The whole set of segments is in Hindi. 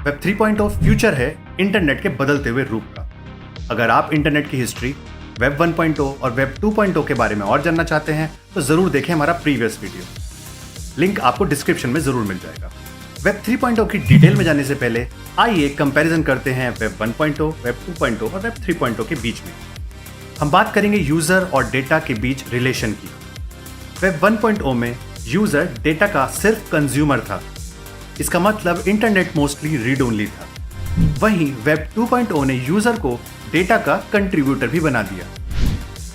वेब 3.0 फ्यूचर है इंटरनेट के बदलते हुए रूप का। अगर आप इंटरनेट की हिस्ट्री, वेब 1.0 और वेब 2.0 के बारे में और जानना चाहते हैं तो जरूर देखें हमारा प्रीवियस वीडियो। लिंक आपको डिस्क्रिप्शन में जरूर मिल जाएगा। वेब 3.0 की डिटेल में जाने से पहले आइए कंपैरिजन करते हैं वेब 1.0, वेब 2.0 और वेब 3.0 के बीच में। हम बात करेंगे यूजर और डेटा के बीच रिलेशन की। वेब 1.0 में यूजर डेटा का सिर्फ कंज्यूमर था। इसका मतलब इंटरनेट मोस्टली रीड ओनली था। वहीं वेब 2.0 ने यूजर को डेटा का कंट्रीब्यूटर भी बना दिया।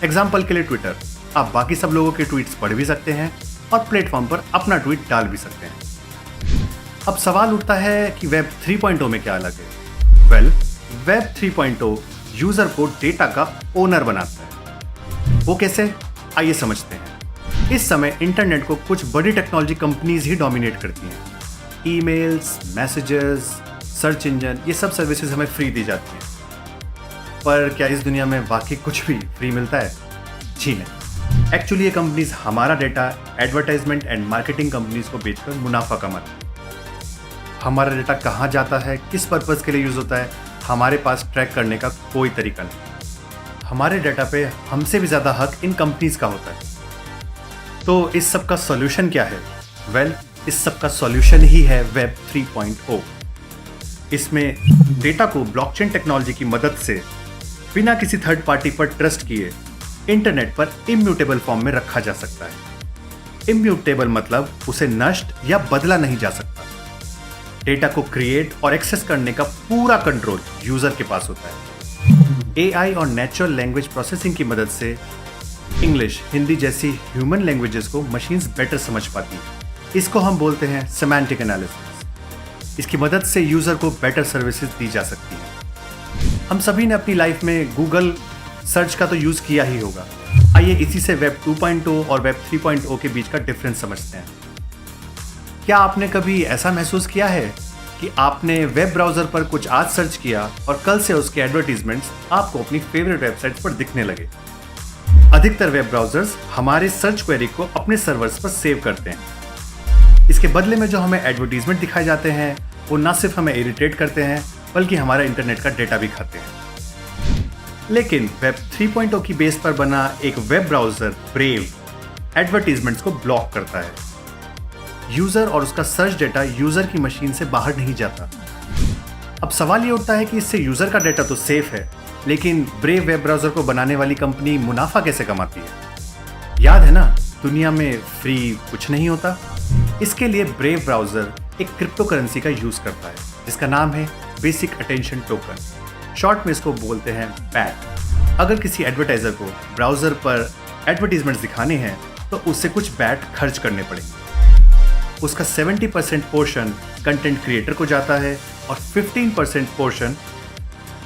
एग्जाम्पल के लिए ट्विटर, आप बाकी सब लोगों के ट्वीट्स पढ़ भी सकते हैं और प्लेटफॉर्म पर अपना ट्वीट डाल भी सकते हैं। अब सवाल उठता है कि वेब 3.0 में क्या अलग है? वेब 3.0 यूजर को डेटा का ओनर बनाता है। वो कैसे? आइए समझते हैं। इस समय इंटरनेट को कुछ बड़ी टेक्नोलॉजी कंपनीज ही डोमिनेट करती हैं। ईमेल्स, मैसेजेस, सर्च इंजन, ये सब सर्विसेज हमें फ्री दी जाती हैं। पर क्या इस दुनिया में वाकई कुछ भी फ्री मिलता है? जी नहीं। एक्चुअली ये कंपनीज हमारा data advertisement and marketing companies को बेचकर मुनाफा कमाती हैं। हमारा डेटा कहाँ जाता है, किस पर्पस के लिए यूज होता है, हमारे पास ट्रैक करने का कोई तरीका नहीं। हमारे डेटा पे हमसे भी ज्यादा हक इन कंपनीज का होता है। तो इस सब का सॉल्यूशन क्या है? इस सब का सॉल्यूशन ही है वेब 3.0। इसमें डेटा को ब्लॉकचेन टेक्नोलॉजी की मदद से बिना किसी थर्ड पार्टी पर ट्रस्ट किए इंटरनेट पर इम्यूटेबल फॉर्म में रखा जा सकता है। इम्यूटेबल मतलब उसे नष्ट या बदला नहीं जा सकता। डेटा को क्रिएट और एक्सेस करने का पूरा कंट्रोल यूजर के पास होता है। एआई और नेचुरल लैंग्वेज प्रोसेसिंग की मदद से इंग्लिश, हिंदी जैसी ह्यूमन लैंग्वेजेस को मशीन्स बेटर समझ पाती है। इसको हम बोलते हैं सेमांटिक एनालिसिस। इसकी मदद से यूजर को बेटर सर्विसेज दी जा सकती है। हम सभी ने अपनी लाइफ में गूगल सर्च का तो यूज किया ही होगा। आइए इसी से वेब 2.0 और वेब 3.0 के बीच का डिफरेंस समझते हैं। क्या आपने कभी ऐसा महसूस किया है कि आपने वेब ब्राउजर पर कुछ आज सर्च किया और कल से उसके एडवर्टीजमेंट्स आपको अपनी फेवरेट वेबसाइट्स पर दिखने लगे? अधिकतर वेब ब्राउजर्स हमारे सर्च क्वेरी को अपने सर्वर्स पर सेव करते हैं। इसके बदले में जो हमें एडवर्टीजमेंट दिखाए जाते हैं वो ना सिर्फ हमें इरिटेट करते हैं बल्कि हमारा इंटरनेट का डेटा भी खाते हैं। लेकिन वेब 3.0 की बेस पर बना एक वेब ब्राउजर ब्रेव एडवर्टीजमेंट्स को ब्लॉक करता है। यूजर और उसका सर्च डेटा यूजर की मशीन से बाहर नहीं जाता। अब सवाल ये उठता है कि इससे यूजर का डेटा तो सेफ है, लेकिन ब्रेव वेब ब्राउजर को बनाने वाली कंपनी मुनाफा कैसे कमाती है? याद है ना, दुनिया में फ्री कुछ नहीं होता। इसके लिए ब्रेव ब्राउजर एक क्रिप्टो करेंसी का यूज करता है जिसका नाम है बेसिक अटेंशन टोकन। शॉर्ट में इसको बोलते हैं बैट। अगर किसी एडवर्टाइजर को ब्राउजर पर एडवर्टीजमेंट्स दिखाने हैं तो उससे कुछ बैट खर्च करने पड़ेंगे। उसका 70% पोर्शन कंटेंट क्रिएटर को जाता है और 15% पोर्शन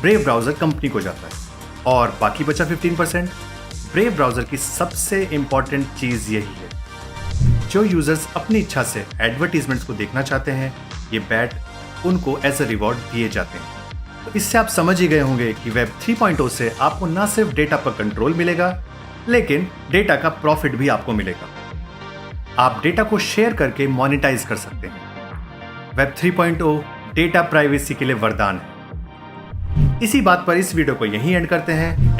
ब्रेव ब्राउजर कंपनी को जाता है और बाकी बचा 15% ब्रेव ब्राउजर की सबसे इंपॉर्टेंट चीज यही है। जो यूजर्स अपनी इच्छा से एडवर्टीजमेंट्स को देखना चाहते हैं, ये बैट उनको एज अ रिवॉर्ड दिए जाते हैं। तो इससे आप समझ ही गए होंगे कि वेब 3.0 से आपको ना सिर्फ डेटा पर कंट्रोल मिलेगा, लेकिन डेटा का प्रॉफिट भी आपको मिलेगा। आप डेटा को शेयर करके मोनेटाइज कर सकते हैं। वेब 3.0 डेटा प्राइवेसी के लिए वरदान है। इसी बात पर इस वीडियो को यहीं एंड करते हैं।